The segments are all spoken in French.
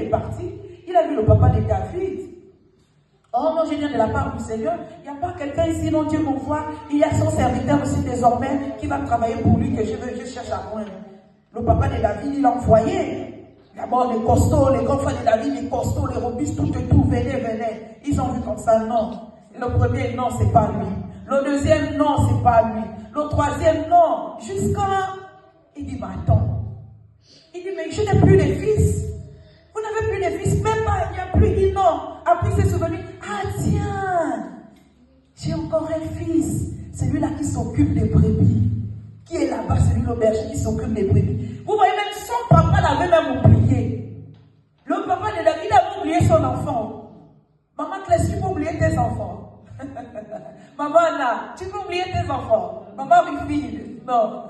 est parti, il a vu le papa de David. Oh non, je viens de la part du Seigneur. Il n'y a pas quelqu'un ici, non, Dieu m'envoie. Il y a son serviteur aussi désormais qui va travailler pour lui, que je cherche à joindre. Le papa de David, il l'a envoyé. D'abord, les costauds, les grands frères de David, les costauds, les robustes, tout, venez. Ils ont vu comme ça, non. Le premier, non, c'est pas lui. Le deuxième, non, c'est pas lui. Le troisième, non. Jusqu'à là, il dit, mais attends. Il dit, mais je n'ai plus de fils. Vous n'avez plus de fils, même pas, il n'y a plus. Il dit, non. Après, il s'est souvenu, ah tiens, j'ai encore un fils. Celui-là qui s'occupe des brebis. Qui est là-bas, celui le berger qui s'occupe des brebis. Vous voyez, même son papa l'avait même oublié. Le papa de David avait oublié son enfant. Maman Claire, tu peux oublier tes enfants. Maman Anna, tu peux oublier tes enfants. Maman Rufine, non.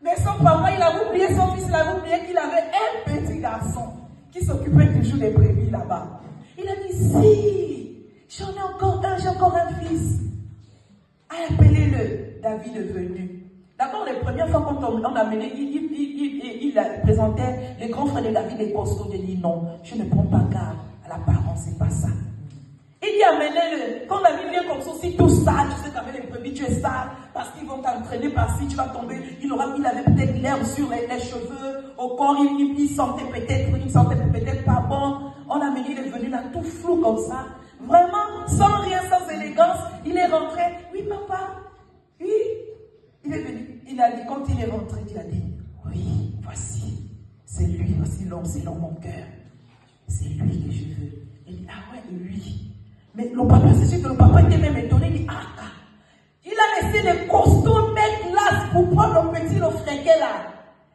Mais son papa, il avait oublié son fils, il avait oublié qu'il avait un petit garçon qui s'occupait toujours des brebis là-bas. Il a dit, si, j'en ai encore un, j'ai encore un fils. Appelez-le. David est venu. D'abord, les premières fois quand on a mené, il présentait les grands frères de David et costauds. Il dit non, je ne prends pas garde à l'apparence, c'est pas ça. Il dit amenez-le. Quand David vient comme ça, si tout sale, tu sais qu'avec les brebis, tu es sale, parce qu'ils vont t'entraîner par-ci, tu vas tomber. Il avait peut-être l'herbe sur les cheveux, au corps, il sentait peut-être pas bon. On l'a mené, il est venu là tout flou comme ça. Vraiment, sans rien, sans élégance, il est rentré. Oui, papa. Oui, il est venu, il a dit, quand il est rentré, il a dit, oui, voici, c'est lui, voici l'homme, c'est dans mon cœur. C'est lui que je veux. Il dit, ah ouais, lui. Mais le papa, c'est sûr que le papa était même étonné, il dit, ah. Il a laissé les costauds mecs là pour prendre le petit, le fréquet là.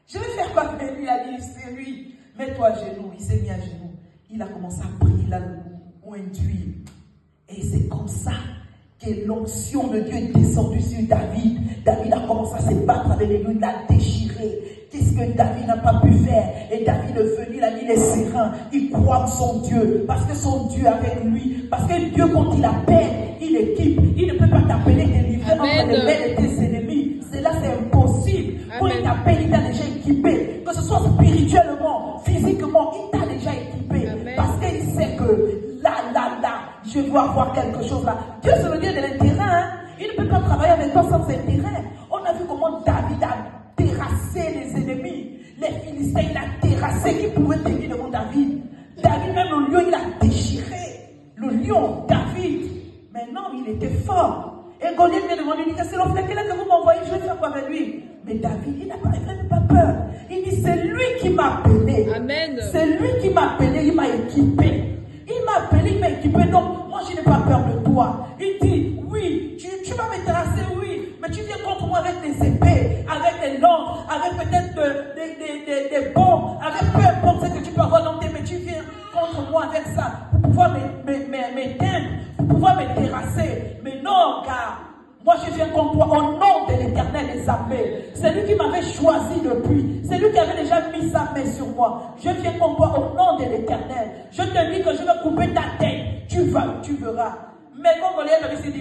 Je vais faire quoi avec lui? Il a dit, c'est lui. Mets-toi à genoux. Il s'est mis à genoux. Il a commencé à prier, il a le point d'huile. Et c'est comme ça que l'onction de Dieu est descendue sur David. David a commencé à se battre avec les lions, il l'a déchiré. Qu'est-ce que David n'a pas pu faire? Et David est venu, il a dit, il est serein, il croit en son Dieu, parce que son Dieu est avec lui. Parce que Dieu, quand il appelle, il équipe. Il ne peut pas t'appeler délivré entre les mains de tes ennemis. Cela, c'est impossible. Amen. Quand il t'appelle, il t'a déjà équipé. Que ce soit spirituellement, physiquement, il t'a déjà équipé. Amen. Parce qu'il sait que là, je dois avoir quelque chose là. Dieu, c'est le Dieu de l'intérêt. Hein? Il ne peut pas travailler avec toi sans intérêt. On a vu comment David a terrassé les ennemis. Les Philistins, il a terrassé. Qui pouvait tenir devant David? David, même le lion, il a déchiré. Le lion, David. Mais non, il était fort. Et Goliath vient demander, il dit, c'est l'homme lequel que vous m'envoyez, je vais faire quoi avec lui? Mais David, il n'a pas peur. Il dit, c'est lui qui m'a appelé. Amen. C'est lui qui m'a appelé, il m'a équipé. Il m'a appelé, il m'a équipé, donc moi je n'ai pas peur de toi. Il dit, oui, tu vas me terrasser, oui, mais tu viens contre moi avec des épées, avec des lances, avec peut-être des bombes, avec peu importe ce que tu peux avoir dans tes mains, tu viens contre moi avec ça, pour pouvoir m'éteindre, pour pouvoir me terrasser. Mais non, car moi je viens contre toi au nom de l'Éternel des armées. C'est lui qui m'avait choisi depuis. C'est lui qui avait déjà mis sa main sur moi. Je viens contre toi au nom de l'Éternel. Je te dis que je vais couper ta tête. Tu verras. Mais quand Goliath avait dit,